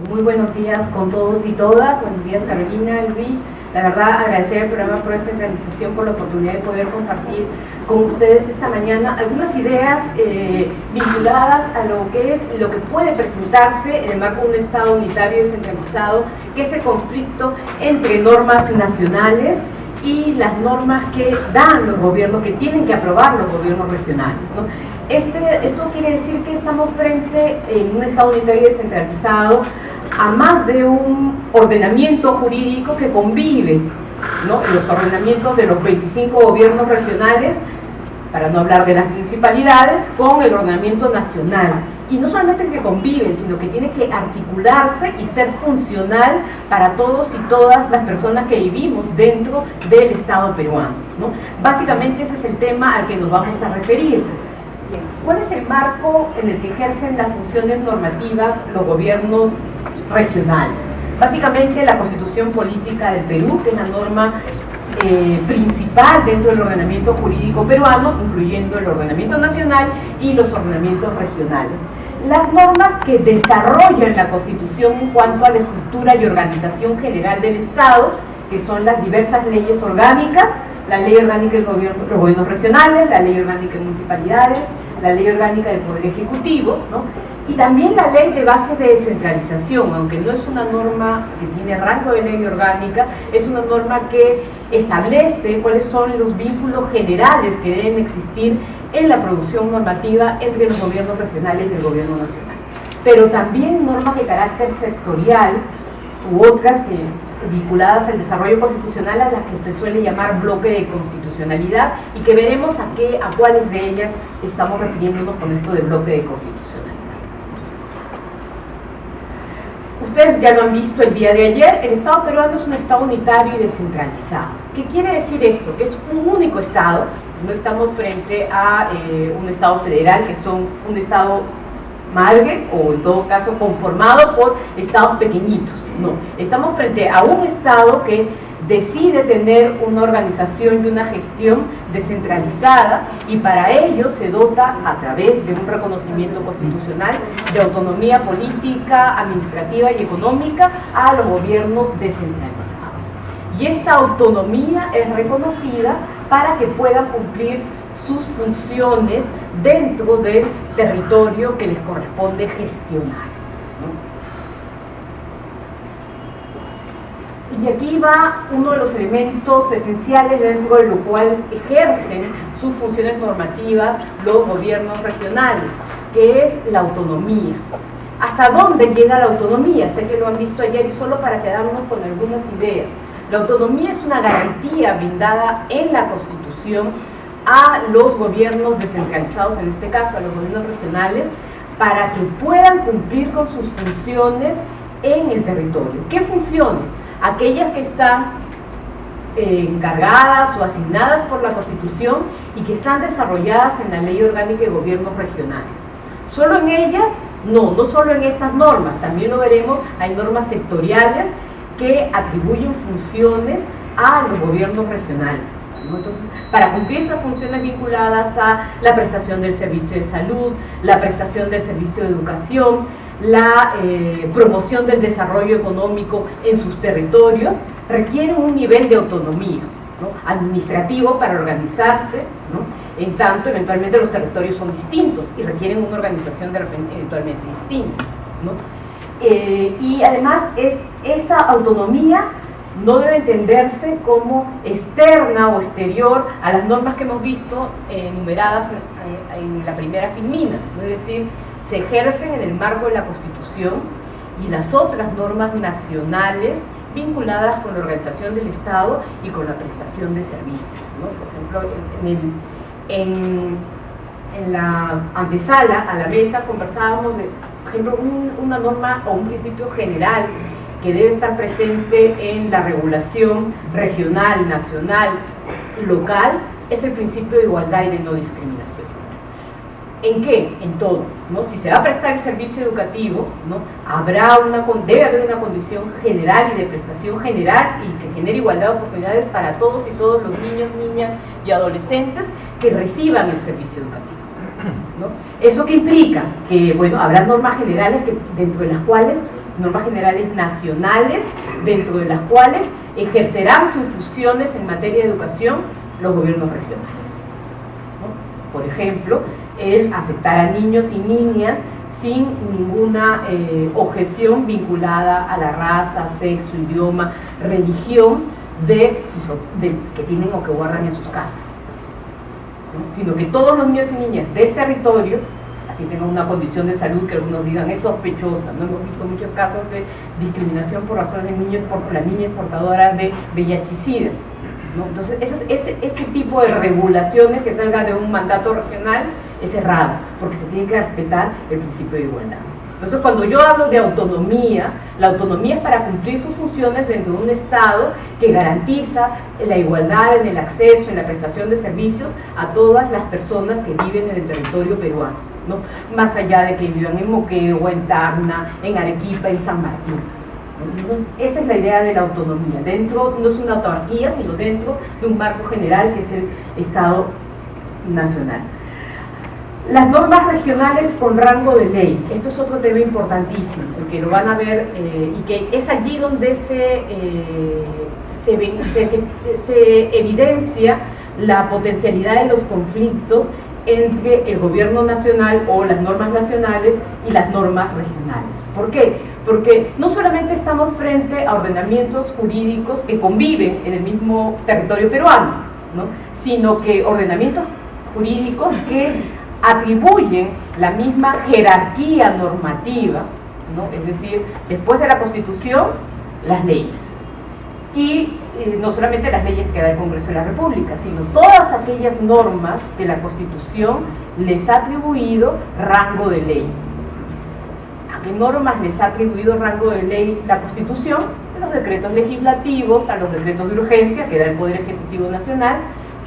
Muy buenos días con todos y todas. Buenos días, Carolina, Luis. La verdad, agradecer al programa Pro Descentralización por la oportunidad de poder compartir con ustedes esta mañana algunas ideas vinculadas a lo que puede presentarse en el marco de un Estado unitario descentralizado, que es el conflicto entre normas nacionales y las normas que dan los gobiernos, que tienen que aprobar los gobiernos regionales, ¿no? Esto quiere decir que estamos frente en un Estado unitario descentralizado a más de un ordenamiento jurídico que convive, ¿no? Los ordenamientos de los 25 gobiernos regionales, para no hablar de las municipalidades, con el ordenamiento nacional. Y no solamente que conviven, sino que tiene que articularse y ser funcional para todos y todas las personas que vivimos dentro del Estado peruano, ¿no? Básicamente ese es el tema al que nos vamos a referir. Bien, ¿cuál es el marco en el que ejercen las funciones normativas los gobiernos regionales? Básicamente la Constitución Política del Perú, que es la norma principal dentro del ordenamiento jurídico peruano, incluyendo el ordenamiento nacional y los ordenamientos regionales. Las normas que desarrollan la Constitución en cuanto a la estructura y organización general del Estado, que son las diversas leyes orgánicas, la ley orgánica de los gobiernos regionales, la ley orgánica de municipalidades, la ley orgánica del Poder Ejecutivo, ¿no? Y también la ley de bases de descentralización, aunque no es una norma que tiene rango de ley orgánica, es una norma que establece cuáles son los vínculos generales que deben existir en la producción normativa entre los gobiernos regionales y el gobierno nacional. Pero también normas de carácter sectorial u otras vinculadas al desarrollo constitucional, a las que se suele llamar bloque de constitucionalidad, y que veremos a cuáles de ellas estamos refiriéndonos con esto de bloque de constitucionalidad. Ustedes ya lo han visto el día de ayer, el Estado peruano es un Estado unitario y descentralizado. ¿Qué quiere decir esto? Que es un único Estado, no estamos frente a un Estado federal, que son un Estado madre, o en todo caso conformado por estados pequeñitos. No, estamos frente a un Estado que decide tener una organización y una gestión descentralizada, y para ello se dota, a través de un reconocimiento constitucional, de autonomía política, administrativa y económica a los gobiernos descentralizados. Y esta autonomía es reconocida para que puedan cumplir sus funciones dentro del territorio que les corresponde gestionar, ¿no? Y aquí va uno de los elementos esenciales dentro de lo cual ejercen sus funciones normativas los gobiernos regionales, que es la autonomía. ¿Hasta dónde llega la autonomía? Sé que lo han visto ayer, y solo para quedarnos con algunas ideas. La autonomía es una garantía brindada en la Constitución a los gobiernos descentralizados, en este caso a los gobiernos regionales, para que puedan cumplir con sus funciones en el territorio. ¿Qué funciones? Aquellas que están encargadas o asignadas por la Constitución y que están desarrolladas en la Ley Orgánica de Gobiernos Regionales. ¿Solo en ellas? No solo en estas normas, también lo veremos, hay normas sectoriales que atribuyen funciones a los gobiernos regionales, ¿no? Entonces, para cumplir esas funciones vinculadas a la prestación del servicio de salud, la prestación del servicio de educación, la promoción del desarrollo económico en sus territorios, requieren un nivel de autonomía, ¿no? Administrativo para organizarse, ¿no? En tanto, eventualmente los territorios son distintos y requieren una organización de repente eventualmente distinta, ¿no? Y además esa autonomía no debe entenderse como externa o exterior a las normas que hemos visto enumeradas en la primera filmina, ¿no? Es decir, se ejercen en el marco de la Constitución y las otras normas nacionales vinculadas con la organización del Estado y con la prestación de servicios, ¿no? Por ejemplo, antesala a la mesa conversábamos de, por ejemplo, una norma o un principio general que debe estar presente en la regulación regional, nacional, local, es el principio de igualdad y de no discriminación. ¿En qué? En todo, ¿no? Si se va a prestar el servicio educativo, ¿no? Debe haber una condición general y de prestación general y que genere igualdad de oportunidades para todos y todos los niños, niñas y adolescentes que reciban el servicio educativo, ¿no? ¿Eso qué implica? Que, bueno, habrá normas generales dentro de las cuales, normas generales nacionales, dentro de las cuales ejercerán sus funciones en materia de educación los gobiernos regionales, ¿no? Por ejemplo, el aceptar a niños y niñas sin ninguna objeción vinculada a la raza, sexo, idioma, religión que tienen o que guardan en sus casas, ¿no? Sino que todos los niños y niñas del territorio, así tengan una condición de salud que algunos digan es sospechosa, no hemos visto muchos casos de discriminación por razones de niños, por la niña es portadora de VIH-Sida, ¿no? Entonces ese tipo de regulaciones que salga de un mandato regional es errado, porque se tiene que respetar el principio de igualdad. Entonces, cuando yo hablo de autonomía, la autonomía es para cumplir sus funciones dentro de un Estado que garantiza la igualdad en el acceso, en la prestación de servicios a todas las personas que viven en el territorio peruano, ¿no? Más allá de que vivan en Moquegua, en Tacna, en Arequipa, en San Martín. Entonces, esa es la idea de la autonomía. Dentro, no es una autarquía, sino dentro de un marco general que es el Estado nacional. Las normas regionales con rango de ley, esto es otro tema importantísimo, que lo van a ver y que es allí donde se evidencia la potencialidad de los conflictos entre el gobierno nacional o las normas nacionales y las normas regionales. ¿Por qué? Porque no solamente estamos frente a ordenamientos jurídicos que conviven en el mismo territorio peruano, ¿no? Sino que ordenamientos jurídicos que atribuyen la misma jerarquía normativa, ¿no? Es decir, después de la Constitución, las leyes. Y no solamente las leyes que da el Congreso de la República, sino todas aquellas normas que la Constitución les ha atribuido rango de ley. ¿A qué normas les ha atribuido rango de ley la Constitución? A los decretos legislativos, a los decretos de urgencia que da el Poder Ejecutivo Nacional,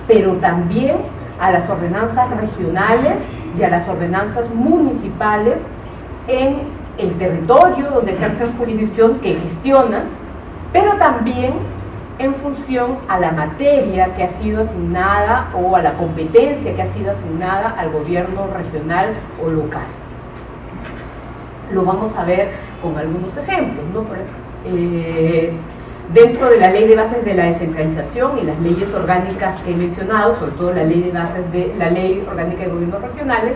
pero también a las ordenanzas regionales y a las ordenanzas municipales en el territorio donde ejercen jurisdicción que gestionan, pero también en función a la materia que ha sido asignada o a la competencia que ha sido asignada al gobierno regional o local. Lo vamos a ver con algunos ejemplos, ¿no? Dentro de la ley de bases de la descentralización y las leyes orgánicas que he mencionado, sobre todo la ley de bases de la ley orgánica de gobiernos regionales,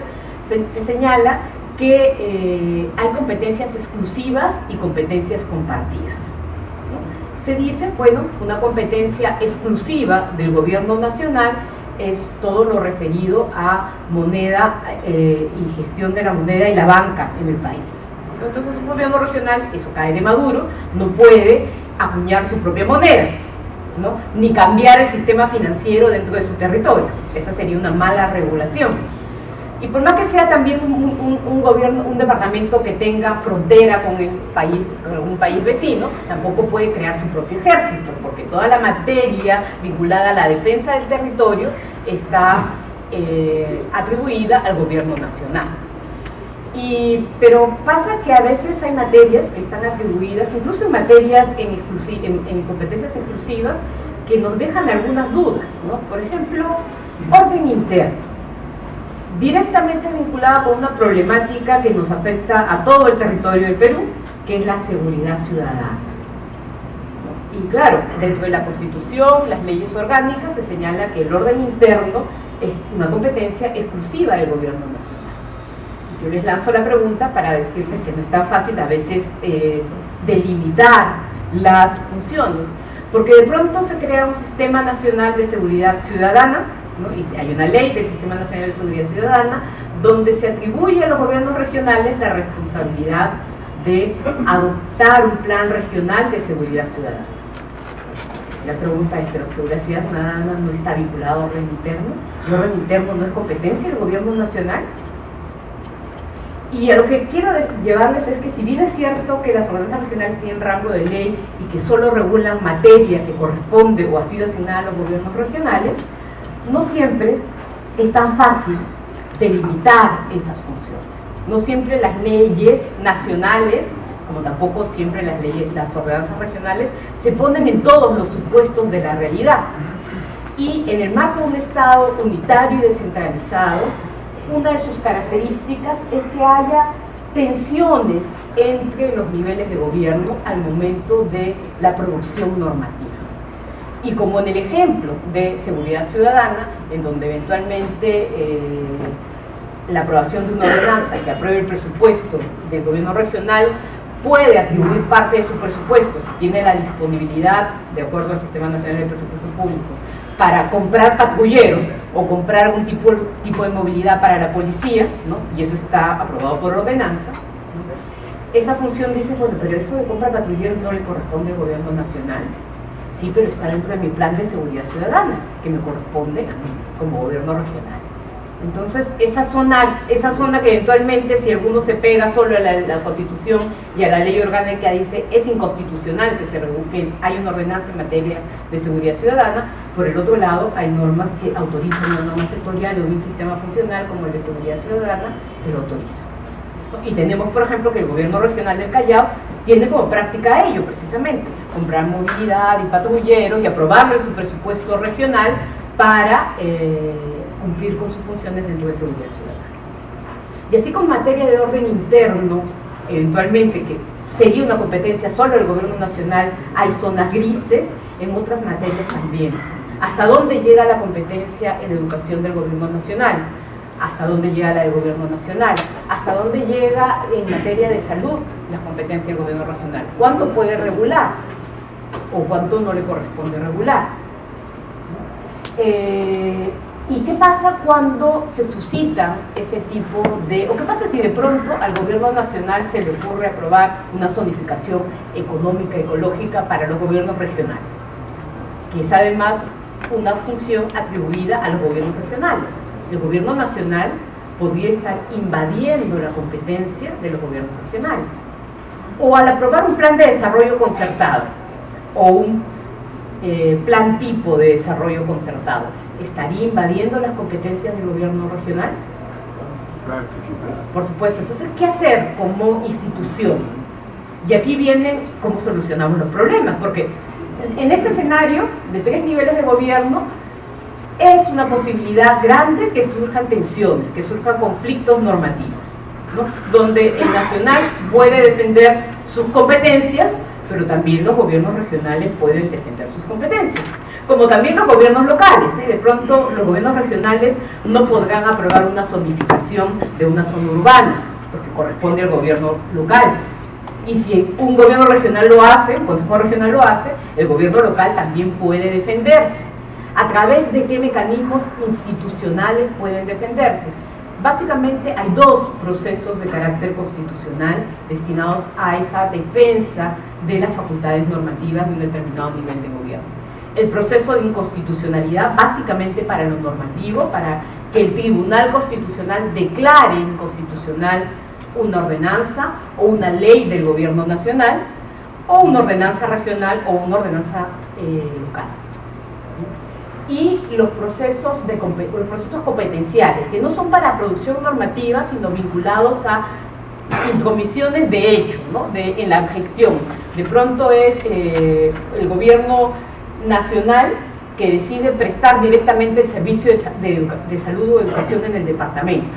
se señala que hay competencias exclusivas y competencias compartidas, ¿no? Se dice, bueno, una competencia exclusiva del gobierno nacional es todo lo referido a moneda y gestión de la moneda y la banca en el país. Entonces un gobierno regional, eso cae de Maduro, no puede acuñar su propia moneda, ¿no? Ni cambiar el sistema financiero dentro de su territorio. Esa sería una mala regulación. Y por más que sea también un gobierno, un departamento que tenga frontera con el país, con un país vecino, tampoco puede crear su propio ejército, porque toda la materia vinculada a la defensa del territorio está atribuida al gobierno nacional. Pero pasa que a veces hay materias que están atribuidas, incluso en materias en competencias exclusivas, que nos dejan algunas dudas, ¿no? Por ejemplo, orden interno, directamente vinculada con una problemática que nos afecta a todo el territorio del Perú, que es la seguridad ciudadana. Y claro, dentro de la Constitución, las leyes orgánicas, se señala que el orden interno es una competencia exclusiva del gobierno nacional. Yo les lanzo la pregunta para decirles que no es tan fácil a veces delimitar las funciones, porque de pronto se crea un Sistema Nacional de Seguridad Ciudadana, ¿no? Y hay una ley del Sistema Nacional de Seguridad Ciudadana donde se atribuye a los gobiernos regionales la responsabilidad de adoptar un plan regional de seguridad ciudadana. La pregunta es, ¿pero seguridad ciudadana no está vinculado a orden interno? ¿El orden interno no es competencia del gobierno nacional? Y a lo que quiero llevarles es que si bien es cierto que las ordenanzas regionales tienen rango de ley y que solo regulan materia que corresponde o ha sido asignada a los gobiernos regionales, no siempre es tan fácil delimitar esas funciones. No siempre las leyes nacionales, como tampoco siempre las ordenanzas regionales, se ponen en todos los supuestos de la realidad. Y en el marco de un Estado unitario y descentralizado, una de sus características es que haya tensiones entre los niveles de gobierno al momento de la producción normativa. Y como en el ejemplo de seguridad ciudadana, en donde eventualmente la aprobación de una ordenanza que apruebe el presupuesto del gobierno regional puede atribuir parte de su presupuesto, si tiene la disponibilidad, de acuerdo al Sistema Nacional de Presupuesto Público, para comprar patrulleros o comprar algún tipo de movilidad para la policía, ¿no? Y eso está aprobado por ordenanza, ¿no? Esa función dice, bueno, pero eso de compra de patrulleros no le corresponde al gobierno nacional. Sí, pero está dentro de mi plan de seguridad ciudadana, que me corresponde a mí como gobierno regional. Entonces, esa zona que eventualmente, si alguno se pega solo a la Constitución y a la ley orgánica, dice es inconstitucional que haya una ordenanza en materia de seguridad ciudadana. Por el otro lado, hay normas que autorizan una norma sectorial o un sistema funcional como el de seguridad ciudadana que lo autoriza. Y tenemos, por ejemplo, que el gobierno regional del Callao tiene como práctica ello, precisamente, comprar movilidad y patrulleros y aprobarlo en su presupuesto regional para cumplir con sus funciones dentro de seguridad ciudadana. Y así con materia de orden interno, eventualmente, que sería una competencia solo del gobierno nacional, hay zonas grises en otras materias también. ¿Hasta dónde llega la competencia en educación del gobierno nacional? ¿Hasta dónde llega la del gobierno nacional? ¿Hasta dónde llega en materia de salud la competencia del gobierno regional? ¿Cuánto puede regular? ¿O cuánto no le corresponde regular? ¿Y qué pasa cuando se suscita ese tipo de... o qué pasa si de pronto al gobierno nacional se le ocurre aprobar una zonificación económica, ecológica para los gobiernos regionales? Que es además una función atribuida a los gobiernos regionales. El gobierno nacional podría estar invadiendo la competencia de los gobiernos regionales. O al aprobar un plan de desarrollo concertado o un plan tipo de desarrollo concertado, ¿estaría invadiendo las competencias del gobierno regional? Por supuesto. Entonces, ¿qué hacer como institución? Y aquí viene cómo solucionamos los problemas, porque en este escenario de 3 niveles de gobierno es una posibilidad grande que surjan tensiones, que surjan conflictos normativos, ¿no? Donde el nacional puede defender sus competencias, pero también los gobiernos regionales pueden defender sus competencias, como también los gobiernos locales, ¿eh? De pronto los gobiernos regionales no podrán aprobar una zonificación de una zona urbana, porque corresponde al gobierno local. Y si un gobierno regional lo hace, un consejo regional lo hace, el gobierno local también puede defenderse. ¿A través de qué mecanismos institucionales pueden defenderse? Básicamente hay 2 procesos de carácter constitucional destinados a esa defensa de las facultades normativas de un determinado nivel de gobierno. El proceso de inconstitucionalidad, básicamente para lo normativo, para que el Tribunal Constitucional declare inconstitucional una ordenanza o una ley del gobierno nacional, o una ordenanza regional o una ordenanza local. Y los procesos competenciales, que no son para producción normativa, sino vinculados a intromisiones de hecho, ¿no? En la gestión. De pronto es el gobierno nacional que decide prestar directamente el servicio de salud o educación en el departamento.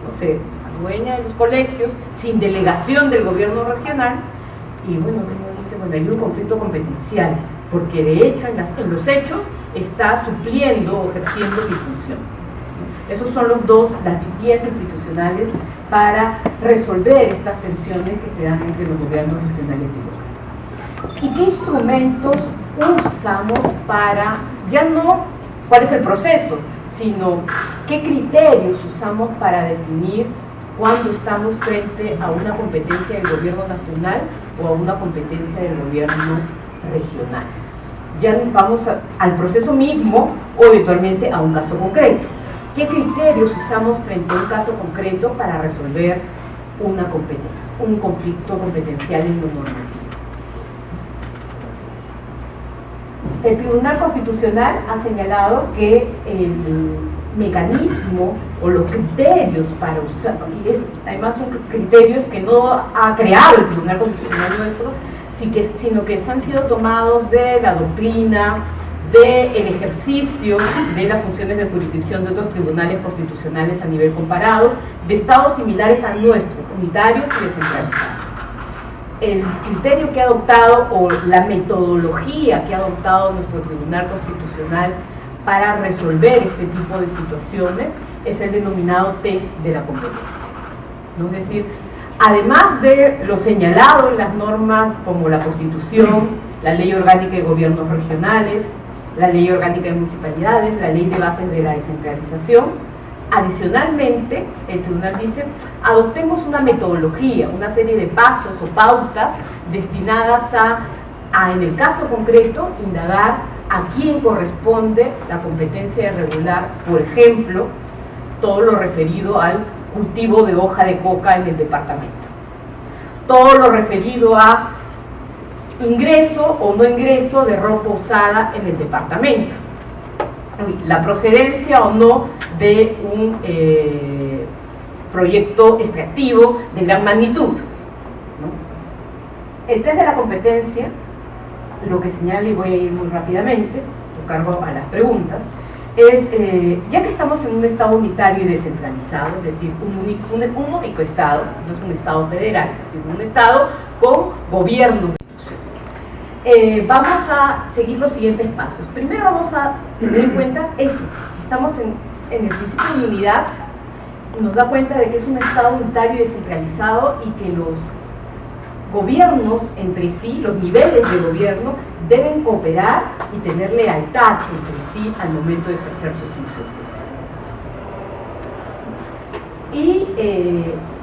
No sé, dueña de los colegios, sin delegación del gobierno regional, y bueno, uno dice, bueno, hay un conflicto competencial, porque de hecho en los hechos está supliendo o ejerciendo mi función. Esos son las vías institucionales para resolver estas tensiones que se dan entre los gobiernos regionales y locales. ¿Y qué instrumentos usamos para, ya no cuál es el proceso, sino qué criterios usamos para definir cuando estamos frente a una competencia del gobierno nacional o a una competencia del gobierno regional? ya vamos al proceso mismo o eventualmente a un caso concreto. ¿Qué criterios usamos frente a un caso concreto para resolver una competencia, un conflicto competencial en lo normativo? El Tribunal Constitucional ha señalado que el mecanismo o los criterios para usar, y además son criterios que no ha creado el Tribunal Constitucional nuestro, sino que han sido tomados de la doctrina, del ejercicio de las funciones de jurisdicción de otros tribunales constitucionales a nivel comparados, de estados similares a nuestro, unitarios y descentralizados. El criterio que ha adoptado o la metodología que ha adoptado nuestro Tribunal Constitucional para resolver este tipo de situaciones es el denominado test de la competencia, ¿no? Es decir, además de lo señalado en las normas como la Constitución, la Ley Orgánica de Gobiernos Regionales, la Ley Orgánica de Municipalidades, la Ley de Bases de la Descentralización, adicionalmente, el tribunal dice, adoptemos una metodología, una serie de pasos o pautas destinadas a en el caso concreto, indagar a quién corresponde la competencia de regular, por ejemplo, todo lo referido al cultivo de hoja de coca en el departamento, todo lo referido a ingreso o no ingreso de ropa usada en el departamento, la procedencia o no de un proyecto extractivo de gran magnitud, ¿no? El test de la competencia, lo que señala, y voy a ir muy rápidamente, cargo a las preguntas, es, ya que estamos en un estado unitario y descentralizado, es decir, un único estado, no es un estado federal, sino un estado con gobierno, vamos a seguir los siguientes pasos. Primero vamos a tener en cuenta eso, que estamos en el principio de unidad, nos da cuenta de que es un estado unitario y descentralizado y que los gobiernos entre sí, los niveles de gobierno, deben cooperar y tener lealtad entre sí al momento de ejercer sus funciones. Y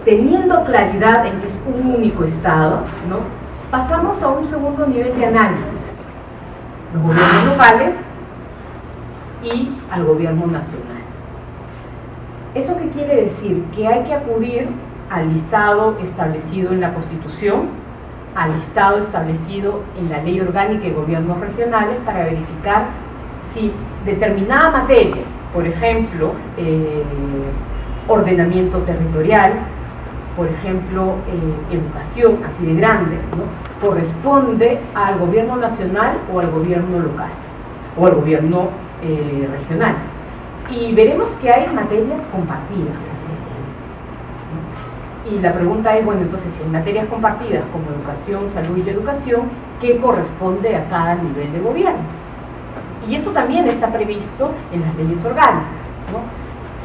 teniendo claridad en que es un único estado, ¿no?, pasamos a un segundo nivel de análisis, los gobiernos locales y al gobierno nacional. ¿Eso qué quiere decir? Que hay que acudir al listado establecido en la Constitución, al listado establecido en la Ley Orgánica de Gobiernos Regionales para verificar si determinada materia, por ejemplo, ordenamiento territorial, por ejemplo, educación, así de grande, ¿no?, corresponde al gobierno nacional o al gobierno local, o al gobierno regional. Y veremos que hay materias compartidas. Y la pregunta es, bueno, entonces, si hay materias compartidas como educación, salud y educación, ¿qué corresponde a cada nivel de gobierno? Y eso también está previsto en las leyes orgánicas, ¿no?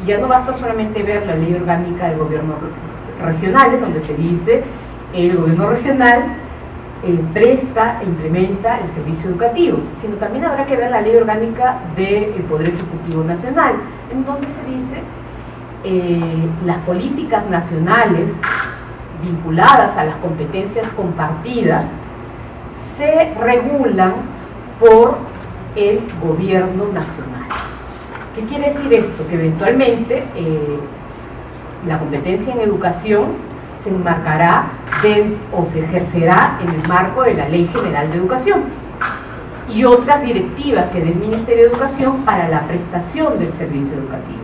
Y ya no basta solamente ver la ley orgánica del gobierno regionales, donde se dice el gobierno regional presta e implementa el servicio educativo, sino también habrá que ver la ley orgánica del Poder Ejecutivo Nacional, en donde se dice las políticas nacionales vinculadas a las competencias compartidas se regulan por el gobierno nacional. ¿Qué quiere decir esto? Que eventualmente la competencia en educación se enmarcará o se ejercerá en el marco de la Ley General de Educación y otras directivas que dé el Ministerio de Educación para la prestación del servicio educativo,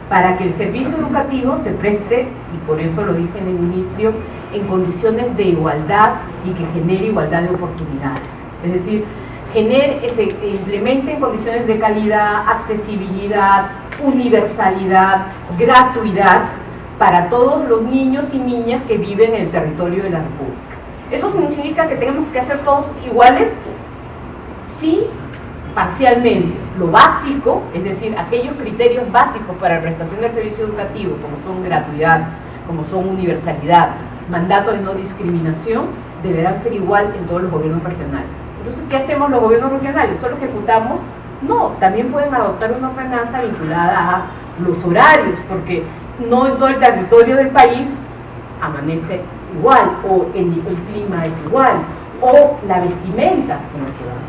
para que el servicio educativo se preste, y por eso lo dije en el inicio, en condiciones de igualdad y que genere igualdad de oportunidades. Es decir, se implemente en condiciones de calidad, accesibilidad, universalidad, gratuidad para todos los niños y niñas que viven en el territorio de la República. ¿Eso significa que tenemos que hacer todos iguales? Sí, parcialmente. Lo básico, es decir, aquellos criterios básicos para la prestación del servicio educativo, como son gratuidad, como son universalidad, mandato de no discriminación, deberán ser igual en todos los gobiernos regionales. Entonces, ¿qué hacemos los gobiernos regionales? ¿Solo ejecutamos? No, también pueden adoptar una ordenanza vinculada a los horarios, porque no en todo el territorio del país amanece igual, o el clima es igual, o la vestimenta con la que va.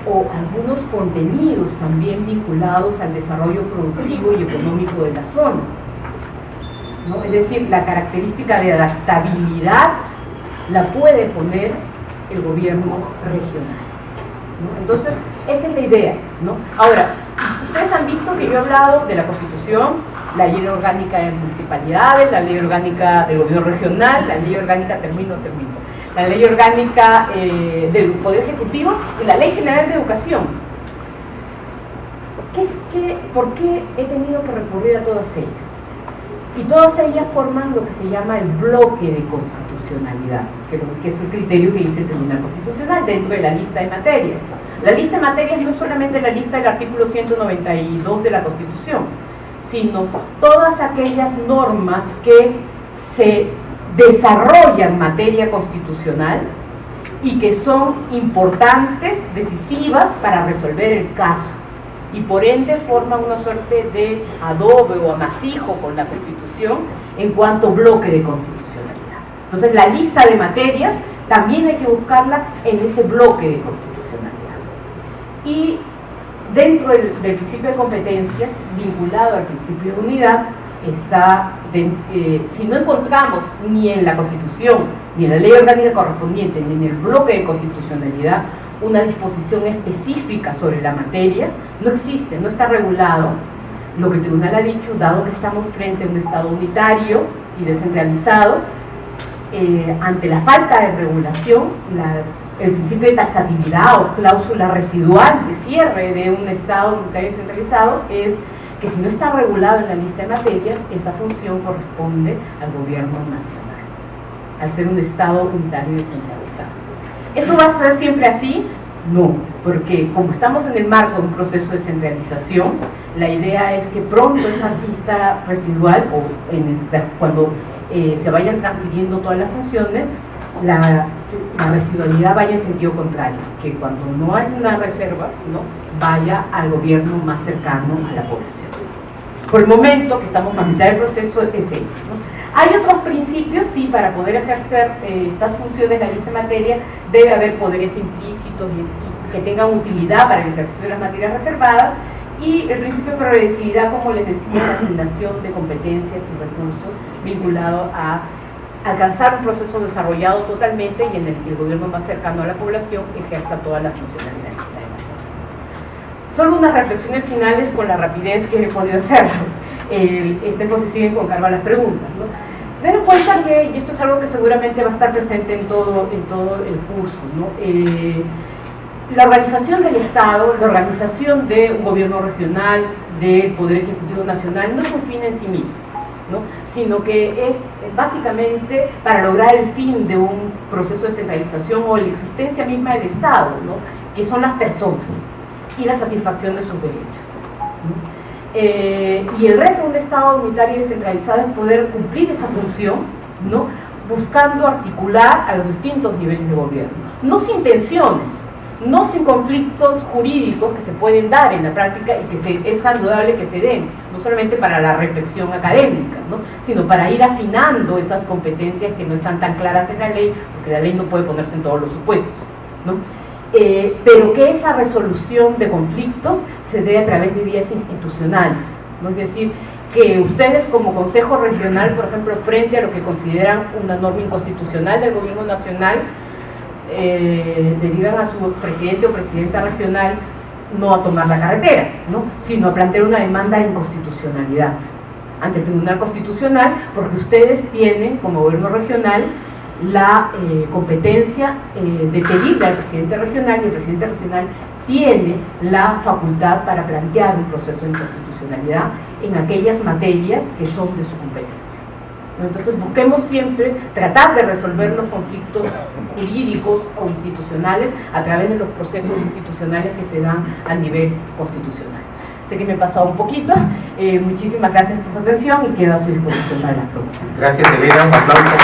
o algunos contenidos también vinculados al desarrollo productivo y económico de la zona, ¿no? Es decir, la característica de adaptabilidad la puede poner el gobierno regional, ¿no? Entonces, esa es la idea, ¿no? Ahora, ustedes han visto que yo he hablado de la Constitución, la Ley Orgánica de Municipalidades, la Ley Orgánica del Gobierno Regional, la Ley Orgánica, la Ley Orgánica del Poder Ejecutivo y la Ley General de Educación. ¿Por qué he tenido que recurrir a todas ellas? Y todas ellas forman lo que se llama el bloque de constitucionalidad, que es el criterio que dice el Tribunal Constitucional dentro de la lista de materias. La lista de materias no es solamente la lista del artículo 192 de la Constitución, sino todas aquellas normas que se desarrollan materia constitucional y que son importantes, decisivas para resolver el caso, y por ende forman una suerte de adobe o amasijo con la Constitución en cuanto bloque de constitucionalidad. Entonces, la lista de materias también hay que buscarla en ese bloque de constitucionalidad. Y dentro del principio de competencias, vinculado al principio de unidad, está, si no encontramos ni en la Constitución, ni en la ley orgánica correspondiente, ni en el bloque de constitucionalidad, una disposición específica sobre la materia, no existe, no está regulado. Lo que el tribunal ha dicho, dado que estamos frente a un Estado unitario y descentralizado, ante la falta de regulación, el principio de taxatividad o cláusula residual de cierre de un Estado unitario y descentralizado es que si no está regulado en la lista de materias, esa función corresponde al gobierno nacional, al ser un Estado unitario y descentralizado. ¿Eso va a ser siempre así? No, porque como estamos en el marco de un proceso de descentralización, la idea es que pronto esa lista residual, o cuando se vayan transfiriendo todas las funciones, la residualidad vaya en sentido contrario, que cuando no hay una reserva, ¿no?, vaya al gobierno más cercano a la población. Por el momento que estamos a mitad del proceso es ello, ¿no? Hay otros principios, sí, para poder ejercer estas funciones de la lista de materia debe haber poderes implícitos y que tengan utilidad para el ejercicio de las materias reservadas, y el principio de progresividad, como les decía, la asignación de competencias y recursos vinculado a alcanzar un proceso desarrollado totalmente y en el que el gobierno más cercano a la población ejerza todas las funcionalidades. Solo unas reflexiones finales con la rapidez que he podido hacer esta exposición y con cargo a las preguntas, ¿no? Ten en cuenta que, y esto es algo que seguramente va a estar presente en todo el curso, ¿no? La organización del Estado, la organización de un gobierno regional, del Poder Ejecutivo Nacional, no es un fin en sí mismo, ¿no?, sino que es básicamente para lograr el fin de un proceso de centralización o la existencia misma del Estado, ¿no?, que son las personas y la satisfacción de sus derechos, ¿no? Y el reto de un Estado unitario y descentralizado es poder cumplir esa función, ¿no?, buscando articular a los distintos niveles de gobierno, no sin tensiones, no sin conflictos jurídicos que se pueden dar en la práctica y que es saludable que se den, no solamente para la reflexión académica, ¿no?, sino para ir afinando esas competencias que no están tan claras en la ley, porque la ley no puede ponerse en todos los supuestos, ¿no? Pero que esa resolución de conflictos se dé a través de vías institucionales, ¿no? Es decir, que ustedes como Consejo Regional, por ejemplo, frente a lo que consideran una norma inconstitucional del gobierno nacional, le digan a su presidente o presidenta regional no a tomar la carretera, ¿no?, sino a plantear una demanda de inconstitucionalidad ante el Tribunal Constitucional, porque ustedes tienen como gobierno regional la competencia de pedirle al presidente regional, y el presidente regional tiene la facultad para plantear un proceso de inconstitucionalidad en aquellas materias que son de su competencia. Entonces busquemos siempre tratar de resolver los conflictos jurídicos o institucionales a través de los procesos institucionales que se dan a nivel constitucional. Sé que me he pasado un poquito, muchísimas gracias por su atención y quedo a su disposición para las preguntas. Gracias, Elena, un aplauso.